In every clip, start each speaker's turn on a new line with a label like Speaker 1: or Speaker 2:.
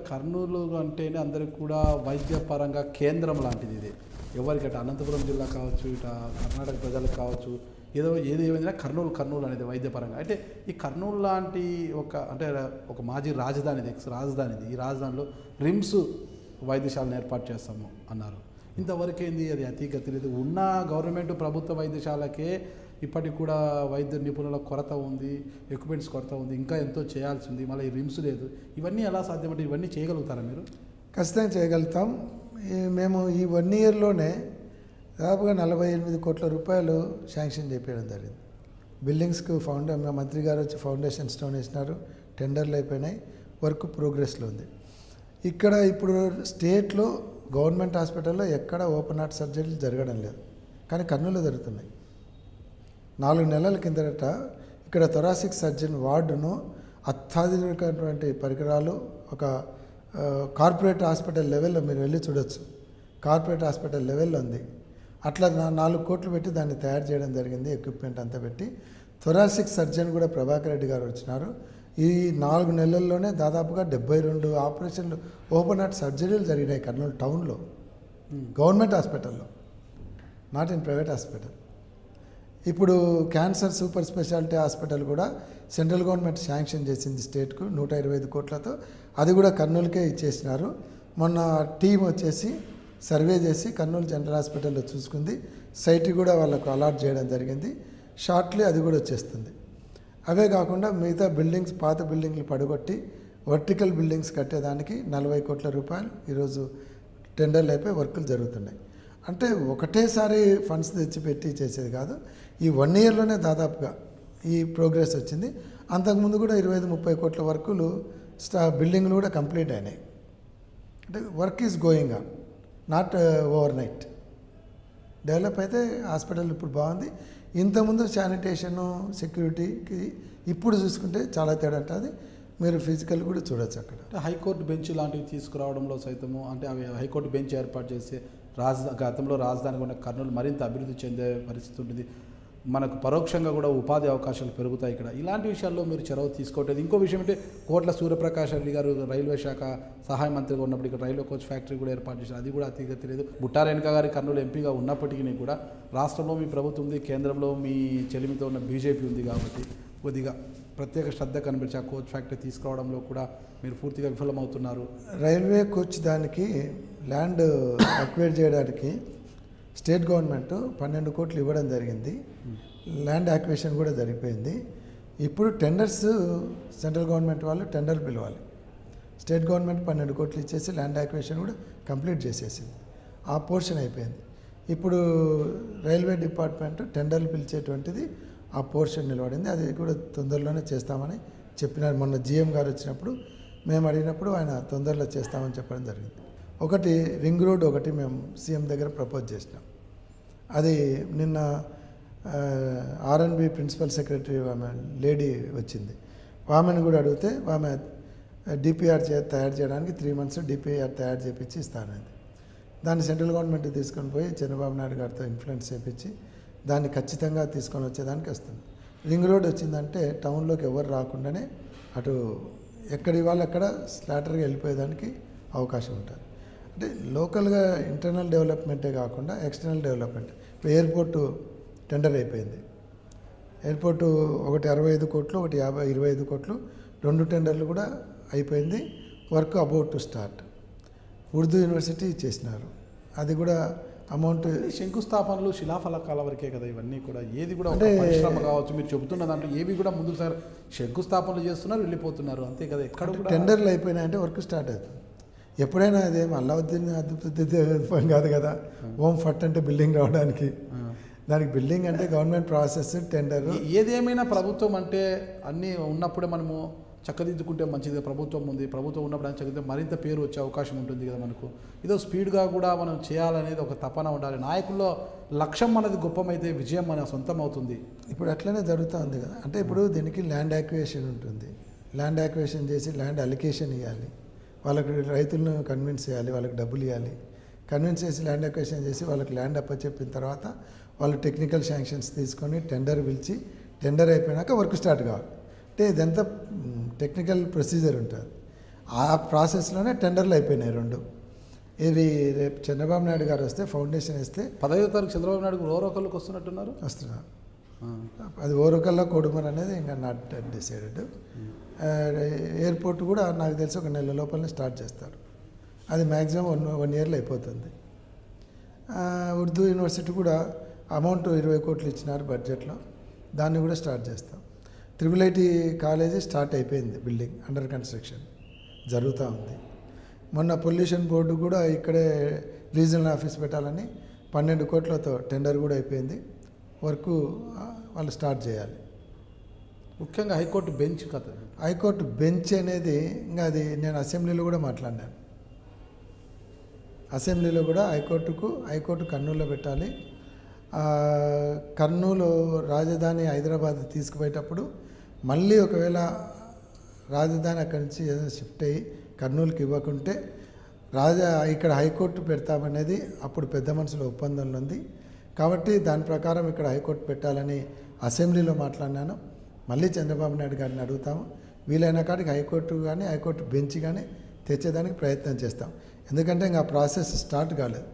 Speaker 1: కర్నూలు అంటేనే అందరికి కూడా వైద్యపరంగా కేంద్రం లాంటిది ఇది. ఎవరికట అనంతపురం జిల్లా కావచ్చు, ఇట కర్ణాటక ప్రజలకు కావచ్చు, ఏది ఏమైనా కర్నూలు అనేది వైద్యపరంగా. అయితే ఈ కర్నూలు లాంటి ఒక మాజీ రాజధానిది, ఎక్స్ రాజధానిది, ఈ రాజధానిలో రిమ్స్ వైద్యశాలను ఏర్పాటు చేస్తాము అన్నారు. ఇంతవరకేంది అది అతిగతి లేదు. ఉన్న గవర్నమెంట్ ప్రభుత్వ వైద్యశాలకే ఇప్పటికి కూడా వైద్య నిపుణుల కొరత ఉంది, ఎక్విప్మెంట్స్ కొరత ఉంది, ఇంకా ఎంతో చేయాల్సి ఉంది. మళ్ళీ ఈ రిమ్స్ లేదు. ఇవన్నీ ఎలా సాధ్యమంటే ఇవన్నీ చేయగలుగుతారా మీరు?
Speaker 2: ఖచ్చితంగా చేయగలుగుతాం. మేము ఈ 1 ఇయర్లోనే దాదాపుగా 48 కోట్ల రూపాయలు శాంక్షన్ చేయడం జరిగింది. బిల్డింగ్స్కు మంత్రి గారు వచ్చి ఫౌండేషన్ స్టోన్ వేసినారు, టెండర్లు అయిపోయినాయి, వర్క్ ప్రోగ్రెస్లో ఉంది. ఇక్కడ ఇప్పుడు స్టేట్లో గవర్నమెంట్ హాస్పిటల్లో ఎక్కడ ఓపెన్ హార్ట్ సర్జరీలు జరగడం లేదు, కానీ కర్నూలులో జరుగుతున్నాయి. 4 నెలల కిందట ఇక్కడ థొరాసిక్ సర్జన్ వార్డును అత్యాధునికమైనటువంటి పరికరాలు ఒక కార్పొరేట్ హాస్పిటల్ లెవెల్లో మీరు వెళ్ళి చూడొచ్చు. కార్పొరేట్ హాస్పిటల్ లెవెల్లో ఉంది. అట్లా 4 కోట్లు పెట్టి దాన్ని తయారు చేయడం జరిగింది, ఎక్విప్మెంట్ అంతా పెట్టి. థొరాసిక్ సర్జన్ కూడా ప్రభాకర్ రెడ్డి గారు వచ్చినారు. ఈ 4 నెలల్లోనే దాదాపుగా 72 ఆపరేషన్లు ఓపెన్ హార్ట్ సర్జరీలు జరిగినాయి కర్నూలు టౌన్లో, గవర్నమెంట్ హాస్పిటల్లో, నాట్ ఇన్ ప్రైవేట్ హాస్పిటల్. ఇప్పుడు క్యాన్సర్ సూపర్ స్పెషాలిటీ హాస్పిటల్ కూడా సెంట్రల్ గవర్నమెంట్ శాంక్షన్ చేసింది స్టేట్కు 125 కోట్లతో. అది కూడా కర్నూలుకే ఇచ్చేసినారు. మొన్న టీం వచ్చేసి సర్వే చేసి కర్నూలు జనరల్ హాస్పిటల్లో చూసుకుంది. సైట్ కూడా వాళ్ళకు అలాట్ చేయడం జరిగింది. షార్ట్లీ అది కూడా వచ్చేస్తుంది. అవే కాకుండా మిగతా బిల్డింగ్స్, పాత బిల్డింగ్లు పడగొట్టి వర్టికల్ బిల్డింగ్స్ కట్టేదానికి 40 కోట్ల రూపాయలు ఈరోజు టెండర్లు అయిపోయి వర్కులు జరుగుతున్నాయి. అంటే ఒకటేసారి ఫండ్స్ తెచ్చిపెట్టి చేసేది కాదు. ఈ 1 ఇయర్లోనే దాదాపుగా ఈ ప్రోగ్రెస్ వచ్చింది. అంతకుముందు కూడా 25-30 కోట్ల వర్కులు బిల్డింగ్లు కూడా కంప్లీట్ అయినాయి. అంటే work is going on, not over night. Develop అయితే హాస్పిటల్ ఇప్పుడు బాగుంది. ఇంతకుముందు శానిటేషను, సెక్యూరిటీకి ఇప్పుడు చూసుకుంటే చాలా తేడా ఉంటుంది. మీరు ఫిజికల్ కూడా చూడొచ్చు. అక్కడ
Speaker 1: హైకోర్టు బెంచ్ లాంటివి తీసుకురావడంలో సైతము, అంటే అవి హైకోర్టు బెంచ్ ఏర్పాటు చేసి గతంలో రాజధానిగా ఉన్న కర్నూలు మరింత అభివృద్ధి చెందే పరిస్థితి ఉంటుంది. మనకు పరోక్షంగా కూడా ఉపాధి అవకాశాలు పెరుగుతాయి ఇక్కడ. ఇలాంటి విషయాల్లో మీరు చొరవ తీసుకోవట్లేదు. ఇంకో విషయం అంటే కోట్ల సూర్యప్రకాష్ రెడ్డి గారు రైల్వే శాఖ సహాయ మంత్రిగా ఉన్నప్పుడు ఇక్కడ రైల్వే కోచ్ ఫ్యాక్టరీ కూడా ఏర్పాటు చేశారు. అది కూడా అతిగతి లేదు. బుట్టా రేణుకా గారి కర్నూలు ఎంపీగా ఉన్నప్పటికీ కూడా రాష్ట్రంలో మీ ప్రభుత్వం ఉంది, కేంద్రంలో మీ చెలిమితో ఉన్న బీజేపీ ఉంది కాబట్టి కొద్దిగా ప్రత్యేక శ్రద్ధ కనిపించి ఆ కోచ్ ఫ్యాక్టరీ తీసుకురావడంలో కూడా మీరు పూర్తిగా విఫలమవుతున్నారు.
Speaker 2: రైల్వే కోచ్ దానికి ల్యాండ్ అక్వైర్ చేయడానికి స్టేట్ గవర్నమెంట్ 12 కోట్లు ఇవ్వడం జరిగింది. ల్యాండ్ యాక్విజిషన్ కూడా జరిగిపోయింది. ఇప్పుడు టెండర్స్ సెంట్రల్ గవర్నమెంట్ వాళ్ళు టెండర్ పిలవాలి. స్టేట్ గవర్నమెంట్ 12 కోట్లు ఇచ్చేసి ల్యాండ్ యాక్విజిషన్ కూడా కంప్లీట్ చేసేసింది. ఆ పోర్షన్ అయిపోయింది. ఇప్పుడు రైల్వే డిపార్ట్మెంట్ టెండర్లు పిలిచేటువంటిది ఆ పోర్షన్ నిలబడింది. అది కూడా తొందరలోనే చేస్తామని చెప్పినారు. మొన్న జీఎం గారు వచ్చినప్పుడు మేము అడిగినప్పుడు ఆయన తొందరలో చేస్తామని చెప్పడం జరిగింది. ఒకటి రింగ్ రోడ్, ఒకటి మేము సీఎం దగ్గర ప్రపోజ్ చేసినాం. అది నిన్న ఆర్ఎన్బి ప్రిన్సిపల్ సెక్రటరీ ఆమె లేడీ వచ్చింది. ఆమెను కూడా అడిగితే ఆమె డిపిఆర్ తయారు చేయడానికి 3 months డిపిఆర్ తయారు చేయించి ఇస్తానని. దాన్ని సెంట్రల్ గవర్నమెంట్ తీసుకొని పోయి చంద్రబాబు నాయుడు గారితో ఇన్ఫ్లుయెన్స్ చేయించి దాన్ని ఖచ్చితంగా తీసుకొని వచ్చేదానికి వస్తుంది. రింగ్ రోడ్ వచ్చిందంటే టౌన్లోకి ఎవరు రాకుండానే అటు ఎక్కడి వాళ్ళు అక్కడ స్లాటర్గా వెళ్ళిపోయేదానికి అవకాశం ఉంటుంది. అంటే లోకల్గా ఇంటర్నల్ డెవలప్మెంటే కాకుండా ఎక్స్టర్నల్ డెవలప్మెంట్. ఇప్పుడు ఎయిర్పోర్టు టెండర్ అయిపోయింది. ఎయిర్పోర్టు ఒకటి 65 కోట్లు, ఒకటి 25 కోట్లు, 2 టెండర్లు కూడా అయిపోయింది. Work about to start. Urdu university చేసినారు. అది కూడా అమౌంట్
Speaker 1: శంకుస్థాపనలు, శిలాఫలకాల వరకే కదా ఇవన్నీ కూడా. ఏది కూడా అంటే పరిశ్రమ కావచ్చు మీరు చెబుతున్న దాంట్లో ఏవి కూడా ముందు సార్ శంకుస్థాపనలు చేస్తున్నారు, వెళ్ళిపోతున్నారు అంతే కదా. ఎక్కడ
Speaker 2: టెండర్లు అయిపోయినాయంటే వర్క్ స్టార్ట్ అవుతుంది. ఎప్పుడైనా అదేం అల్లావుద్దీన్ అద్భుతం కాదు కదా. ఓం ఫట్ అంటే బిల్డింగ్ రావడానికి, దానికి బిల్డింగ్ అంటే గవర్నమెంట్ ప్రాసెస్, టెండర్.
Speaker 1: ఏదేమైనా ప్రభుత్వం అంటే అన్నీ ఉన్నప్పుడే మనము చక్కదిద్దుకుంటే మంచిది. ప్రభుత్వం ఉంది, ప్రభుత్వం ఉన్నప్పుడు అని చక్కదిద్దు మరింత పేరు వచ్చే అవకాశం ఉంటుంది కదా మనకు. ఏదో స్పీడ్గా కూడా మనం చేయాలనేది ఒక తపన ఉండాలి. నాయకుల్లో లక్ష్యం అనేది గొప్పమైతే విజయం మన సొంతం అవుతుంది.
Speaker 2: ఇప్పుడు అట్లనే జరుగుతూ ఉంది కదా. అంటే ఇప్పుడు దీనికి ల్యాండ్ యాక్విజిషన్ ఉంటుంది. ల్యాండ్ యాక్విజిషన్ చేసి ల్యాండ్ అలికేషన్ ఇవ్వాలి, వాళ్ళకి రైతులను కన్విన్స్ చేయాలి, వాళ్ళకి డబ్బులు ఇవ్వాలి, కన్విన్స్ చేసి ల్యాండ్ అక్విజిషన్ చేసి వాళ్ళకి ల్యాండ్ అప్పచెప్పిన తర్వాత వాళ్ళు టెక్నికల్ శాంక్షన్స్ తీసుకొని టెండర్ పిలిచి టెండర్ అయిపోయినాక వర్క్ స్టార్ట్ కావాలి. అంటే ఇదంతా టెక్నికల్ ప్రొసీజర్ ఉంటుంది. ఆ ప్రాసెస్లోనే టెండర్లు అయిపోయినాయి 2. ఇవి రేపు చంద్రబాబు నాయుడు గారు వస్తే ఫౌండేషన్ వేస్తే
Speaker 1: 15వ తారీఖు చంద్రబాబు నాయుడు ఓరోకల్కి వస్తున్నట్టున్నారు.
Speaker 2: వస్తున్నారు. అది ఓరకల్లా కొడుమర్ అనేది ఇంకా నాట్ డిసైడెడ్. ఎయిర్పోర్ట్ కూడా నాకు తెలిసి 1 నెల లోపలనే స్టార్ట్ చేస్తారు. అది మ్యాక్సిమం 1 ఇయర్లో అయిపోతుంది. ఉర్దూ యూనివర్సిటీ కూడా అమౌంట్ 20 కోట్లు ఇచ్చినారు బడ్జెట్లో, దాన్ని కూడా స్టార్ట్ చేస్తాం. IIIT కాలేజీ స్టార్ట్ అయిపోయింది, బిల్డింగ్ అండర్ కన్స్ట్రక్షన్ జరుగుతూ ఉంది. మొన్న పొల్యూషన్ బోర్డు కూడా ఇక్కడే రీజనల్ ఆఫీస్ పెట్టాలని 12 కోట్లతో టెండర్ కూడా అయిపోయింది. వర్క్ వాళ్ళు స్టార్ట్ చేయాలి.
Speaker 1: ముఖ్యంగా హైకోర్టు బెంచ్ కథ.
Speaker 2: హైకోర్టు బెంచ్ అనేది ఇంకా అది నేను అసెంబ్లీలో కూడా మాట్లాడినాను. అసెంబ్లీలో కూడా హైకోర్టు కర్నూలులో పెట్టాలి. కర్నూలు రాజధాని హైదరాబాద్ తీసుకుపోయేటప్పుడు మళ్ళీ ఒకవేళ రాజధాని అక్కడి నుంచి ఏదైనా షిఫ్ట్ అయ్యి కర్నూలుకి ఇవ్వకుంటే ఇక్కడ హైకోర్టు పెడతామనేది అప్పుడు పెద్ద మనుషుల ఒప్పందంలో ఉంది. కాబట్టి దాని ప్రకారం ఇక్కడ హైకోర్టు పెట్టాలని అసెంబ్లీలో మాట్లాడినాను. మళ్ళీ చంద్రబాబు నాయుడు గారిని అడుగుతాము. వీలైన కాడికి హైకోర్టు బెంచ్ కానీ తెచ్చేదానికి ప్రయత్నం చేస్తాం. ఎందుకంటే ఇంకా ప్రాసెస్ స్టార్ట్ కాలేదు.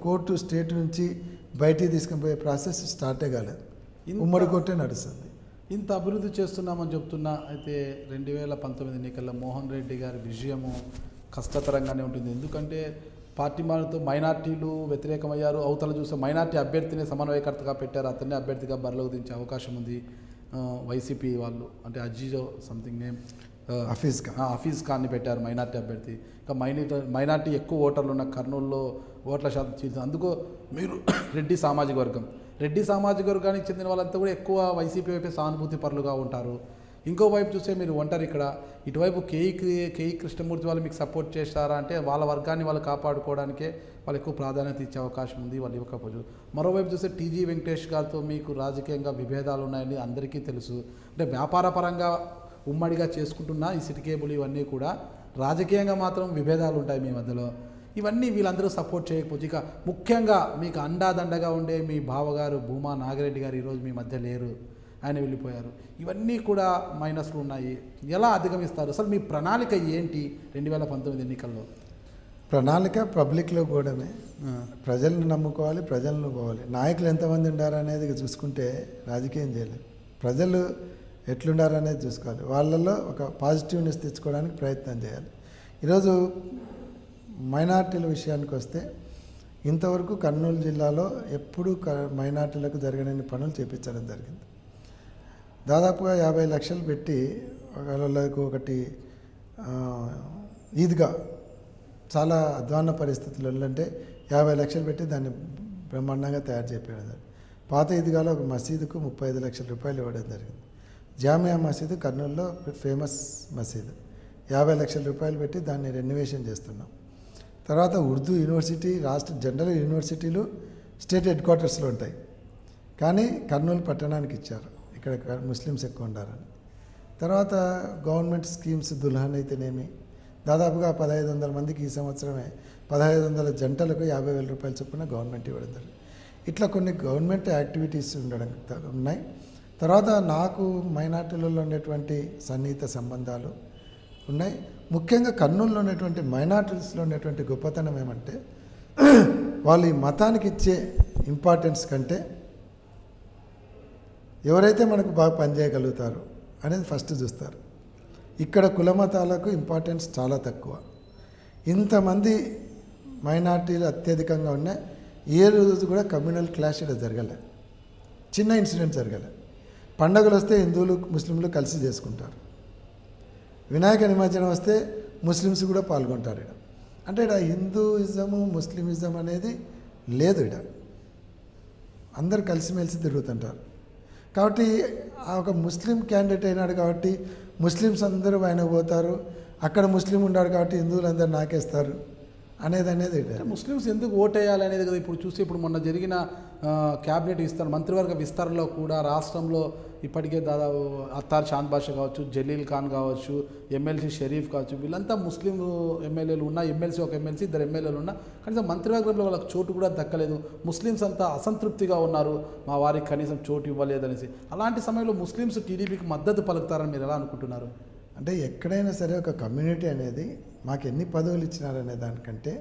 Speaker 2: కోర్టు స్టేట్ నుంచి బయటికి తీసుకుని పోయే ప్రాసెస్ స్టార్టే కాలేదు. ఉమ్మడి కోర్టే నడుస్తుంది.
Speaker 1: ఇంత అభివృద్ధి చేస్తున్నామని చెప్తున్నా అయితే 2019 ఎన్నికల్లో మోహన్ రెడ్డి గారి విజయము కష్టతరంగానే ఉంటుంది. ఎందుకంటే పార్టీ మారుతూ మైనార్టీలు వ్యతిరేకమయ్యారు. అవతల చూస్తే మైనార్టీ అభ్యర్థిని సమన్వయకర్తగా పెట్టారు, అతన్ని అభ్యర్థిగా బరిలోకి దించే అవకాశం ఉంది. వైసీపీ వాళ్ళు అంటే అజీజో సంథింగ్ నేమ్ హఫీజ్ ఖాన్ని పెట్టారు మైనార్టీ అభ్యర్థి. ఇంకా మైనార్టీ ఎక్కువ ఓటర్లు ఉన్న కర్నూలులో ఓట్ల శాతం చీల్చింది. అందుకు మీరు రెడ్డి సామాజిక వర్గానికి చెందిన వాళ్ళంతా కూడా ఎక్కువ వైసీపీ వైపే సానుభూతి పరులుగా ఉంటారు. ఇంకోవైపు చూస్తే మీరు ఒంటారు ఇక్కడ. ఇటువైపు కేఈ కృష్ణమూర్తి వాళ్ళు మీకు సపోర్ట్ చేస్తారా అంటే వాళ్ళ వర్గాన్ని వాళ్ళు కాపాడుకోవడానికే వాళ్ళు ఎక్కువ ప్రాధాన్యత ఇచ్చే అవకాశం ఉంది, వాళ్ళు ఇవ్వకపోవచ్చు. మరోవైపు చూస్తే టీజీ వెంకటేష్ గారితో మీకు రాజకీయంగా విభేదాలు ఉన్నాయని అందరికీ తెలుసు. అంటే వ్యాపార పరంగా ఉమ్మడిగా చేసుకుంటున్న ఈ సిటీ కేబుల్ ఇవన్నీ కూడా రాజకీయంగా మాత్రం విభేదాలు ఉంటాయి మీ మధ్యలో. ఇవన్నీ వీళ్ళందరూ సపోర్ట్ చేయకపోవచ్చు. ఇక ముఖ్యంగా మీకు అండాదండగా ఉండే మీ బావగారు భూమా నాగిరెడ్డి గారు ఈరోజు మీ మధ్య లేరు, ఆయన వెళ్ళిపోయారు. ఇవన్నీ కూడా మైనస్లు ఉన్నాయి. ఎలా అధిగమిస్తారు? అసలు మీ ప్రణాళిక ఏంటి 2019 ఎన్నికల్లో?
Speaker 2: ప్రణాళిక పబ్లిక్లో కూడానే ప్రజలను నమ్ముకోవాలి, ప్రజలను పోవాలి. నాయకులు ఎంతమంది ఉండారు అనేది చూసుకుంటే రాజకీయం చేయలేదు. ప్రజలు ఎట్లుండారు అనేది చూసుకోవాలి. వాళ్ళల్లో ఒక పాజిటివ్నెస్ తెచ్చుకోవడానికి ప్రయత్నం చేయాలి. ఈరోజు మైనార్టీల విషయానికి వస్తే ఇంతవరకు కర్నూలు జిల్లాలో ఎప్పుడూ మైనార్టీలకు జరగని పనులు చేపించడం జరిగింది. దాదాపుగా 50 లక్షలు పెట్టి వాళ్ళకు ఒకటి ఈద్గా చాలా అధ్వాన్న పరిస్థితులు అంటే 50 లక్షలు పెట్టి దాన్ని బ్రహ్మాండంగా తయారు చేయడం. పాత ఈద్గాలో ఒక మసీదుకు 35 లక్షల రూపాయలు ఇవ్వడం జరిగింది. జామియా మసీదు కర్నూలులో ఫేమస్ మసీదు, 50 లక్షల రూపాయలు పెట్టి దాన్ని రెన్యువేషన్ చేస్తున్నాం. తర్వాత ఉర్దూ యూనివర్సిటీ రాష్ట్ర జనరల్ యూనివర్సిటీలు స్టేట్ హెడ్ క్వార్టర్స్లో ఉంటాయి, కానీ కర్నూలు పట్టణానికి ఇచ్చారు, ఇక్కడ ముస్లిమ్స్ ఎక్కువ ఉండాలని. తర్వాత గవర్నమెంట్ స్కీమ్స్ దుల్హన్ అయితేనేమి దాదాపుగా 1500 మందికి ఈ సంవత్సరమే 1500 జంటలకు 50,000 రూపాయల చొప్పున గవర్నమెంట్ ఇవ్వడం జరిగింది. ఇట్లా కొన్ని గవర్నమెంట్ యాక్టివిటీస్ ఉండడం ఉన్నాయి. తర్వాత నాకు మైనార్టీలలో ఉండేటువంటి సన్నిహిత సంబంధాలు ఉన్నాయి. ముఖ్యంగా కర్నూలులో ఉన్నటువంటి మైనార్టీస్లో ఉండేటువంటి గొప్పతనం ఏమంటే వాళ్ళు ఈ మతానికి ఇచ్చే ఇంపార్టెన్స్ కంటే ఎవరైతే మనకు బాగా పనిచేయగలుగుతారు అనేది ఫస్ట్ చూస్తారు. ఇక్కడ కులమతాలకు ఇంపార్టెన్స్ చాలా తక్కువ. ఇంతమంది మైనార్టీలు అత్యధికంగా ఉన్నాయి. ఏ రోజు కూడా కమ్యూనల్ క్లాష్ ఇక్కడ జరగలే, చిన్న ఇన్సిడెంట్ జరగలే. పండుగలు వస్తే హిందువులు ముస్లింలు కలిసి చేసుకుంటారు. వినాయక నిమజ్జనం వస్తే ముస్లిమ్స్ కూడా పాల్గొంటారు. ఇక్కడ అంటే ఇక్కడ హిందూయిజము ముస్లిమిజం అనేది లేదు. ఇక్కడ అందరు కలిసిమెలిసి తిరుగుతుంటారు. కాబట్టి ఒక ముస్లిం క్యాండిడేట్ అయినాడు కాబట్టి ముస్లిమ్స్ అందరూ ఆయన పోతారు. అక్కడ ముస్లిం ఉన్నాడు కాబట్టి హిందువులు అందరూ నాకేస్తారు అనేది
Speaker 1: ముస్లిమ్స్ ఎందుకు ఓటేయాలి అనేది కదా ఇప్పుడు చూస్తే ఇప్పుడు మొన్న జరిగిన క్యాబినెట్ విస్తరణ మంత్రివర్గ విస్తరణలో కూడా రాష్ట్రంలో ఇప్పటికే దాదాపు అత్తార్ చాంద్ బాషా కావచ్చు, జలీల్ ఖాన్ కావచ్చు, ఎమ్మెల్సీ షరీఫ్ కావచ్చు, వీళ్ళంతా ముస్లిం ఎమ్మెల్యేలు ఉన్న ఎమ్మెల్సీ ఒక ఎమ్మెల్సీ 2 ఎమ్మెల్యేలు ఉన్నా కనీసం మంత్రివర్గంలో వాళ్ళకి చోటు కూడా దక్కలేదు. ముస్లిమ్స్ అంతా అసంతృప్తిగా ఉన్నారు, మా వారికి కనీసం చోటు ఇవ్వలేదనేసి. అలాంటి సమయంలో ముస్లిమ్స్ టీడీపీకి మద్దతు పలుకుతారని మీరు ఎలా అనుకుంటున్నారు?
Speaker 2: అంటే ఎక్కడైనా సరే ఒక కమ్యూనిటీ అనేది మాకు ఎన్ని పదవులు ఇచ్చినారనే దానికంటే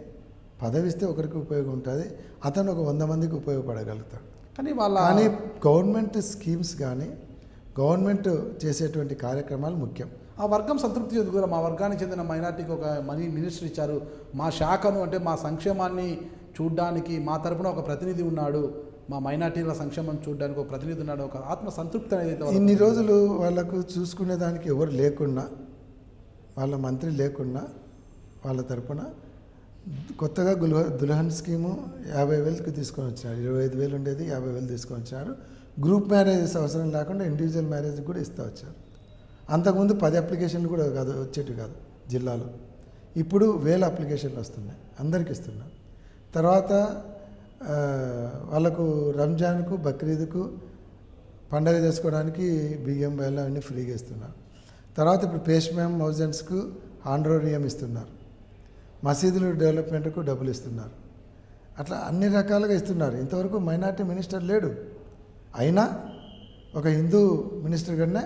Speaker 2: పదవి ఇస్తే ఒకరికి ఉపయోగం ఉంటుంది, అతను ఒక 100 మందికి ఉపయోగపడగలుగుతాడు. కానీ గవర్నమెంట్ స్కీమ్స్ కానీ గవర్నమెంట్ చేసేటువంటి కార్యక్రమాలు ముఖ్యం.
Speaker 1: ఆ వర్గం సంతృప్తి చెందుకురా, మా వర్గానికి చెందిన మైనార్టీకి ఒక మనీ మినిస్టర్ ఇచ్చారు, మా శాఖను అంటే మా సంక్షేమాన్ని చూడడానికి మా తరపున ఒక ప్రతినిధి ఉన్నాడు, మా మైనార్టీల సంక్షేమం చూడడానికి ఒక ప్రతినిధి ఉన్నాడు, ఒక ఆత్మ సంతృప్తి అనేది.
Speaker 2: ఇన్ని రోజులు వాళ్ళకు చూసుకునే దానికి ఎవరు లేకున్నా, వాళ్ళ మంత్రి లేకున్నా వాళ్ళ తరపున కొత్తగా దుల్హన్ స్కీము 50,000కి తీసుకొని వచ్చినారు. 25,000 ఉండేది 50,000 తీసుకొని వచ్చారు. గ్రూప్ మ్యారేజెస్ అవసరం లేకుండా ఇండివిజువల్ మ్యారేజ్ కూడా ఇస్తూ వచ్చారు. అంతకుముందు 10 అప్లికేషన్లు కూడా కాదు వచ్చేటి కాదు జిల్లాలో, ఇప్పుడు 1000 అప్లికేషన్లు వస్తున్నాయి, అందరికి ఇస్తున్నారు. తర్వాత వాళ్ళకు రంజాన్కు బక్రీద్కు పండగ చేసుకోవడానికి బియ్యం బెల్లం అన్నీ ఫ్రీగా ఇస్తున్నారు. తర్వాత ఇప్పుడు పేష్మ్యామ్ మౌజన్స్కు ఆండ్రోరియం ఇస్తున్నారు, మసీదుల డెవలప్మెంట్కు డబ్బులు ఇస్తున్నారు. అట్లా అన్ని రకాలుగా ఇస్తున్నారు. ఇంతవరకు మైనార్టీ మినిస్టర్ లేడు, అయినా ఒక హిందూ మినిస్టర్ కన్నా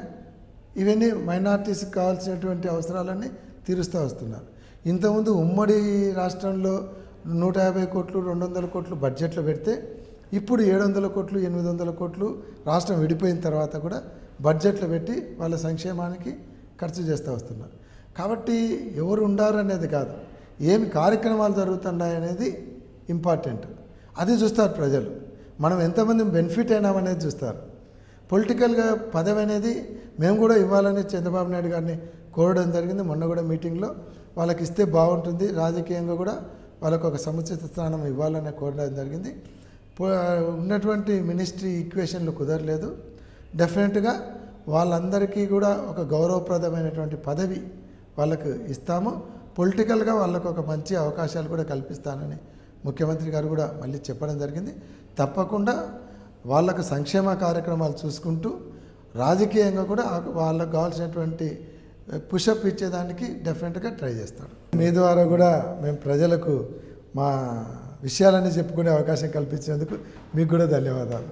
Speaker 2: ఇవన్నీ మైనార్టీస్కి కావాల్సినటువంటి అవసరాలన్నీ తీరుస్తూ వస్తున్నారు. ఇంతకుముందు ఉమ్మడి రాష్ట్రంలో 150 కోట్లు 200 కోట్లు బడ్జెట్లో పెడితే ఇప్పుడు 700 కోట్లు 800 కోట్లు రాష్ట్రం విడిపోయిన తర్వాత కూడా బడ్జెట్లో పెట్టి వాళ్ళ సంక్షేమానికి ఖర్చు చేస్తూ వస్తున్నారు. కాబట్టి ఎవరు ఉండారు అనేది కాదు, ఏమి కార్యక్రమాలు జరుగుతున్నాయి అనేది ఇంపార్టెంట్. అది చూస్తారు ప్రజలు, మనం ఎంతమంది బెనిఫిట్ అయినామనేది చూస్తారు. పొలిటికల్గా పదవి అనేది మేము కూడా ఇవ్వాలని చంద్రబాబు నాయుడు గారిని కోరడం జరిగింది. మొన్న కూడా మీటింగ్లో వాళ్ళకి ఇస్తే బాగుంటుంది, రాజకీయంగా కూడా వాళ్ళకు ఒక సముచిత స్థానం ఇవ్వాలని కోరడం జరిగింది. ఉన్నటువంటి మినిస్ట్రీ ఈక్వేషన్లు కుదరలేదు. డెఫినెట్గా వాళ్ళందరికీ కూడా ఒక గౌరవప్రదమైనటువంటి పదవి వాళ్ళకు ఇస్తాము, పొలిటికల్గా వాళ్ళకు ఒక మంచి అవకాశాలు కూడా కల్పిస్తానని ముఖ్యమంత్రి గారు కూడా మళ్ళీ చెప్పడం జరిగింది. తప్పకుండా వాళ్ళకు సంక్షేమ కార్యక్రమాలు చూసుకుంటూ రాజకీయంగా కూడా వాళ్ళకు కావాల్సినటువంటి పుషప్ ఇచ్చేదానికి డెఫినెట్గా ట్రై చేస్తాడు. మీ ద్వారా కూడా మేము ప్రజలకు మా విషయాలన్నీ చెప్పుకునే అవకాశం కల్పించినందుకు మీకు కూడా ధన్యవాదాలు.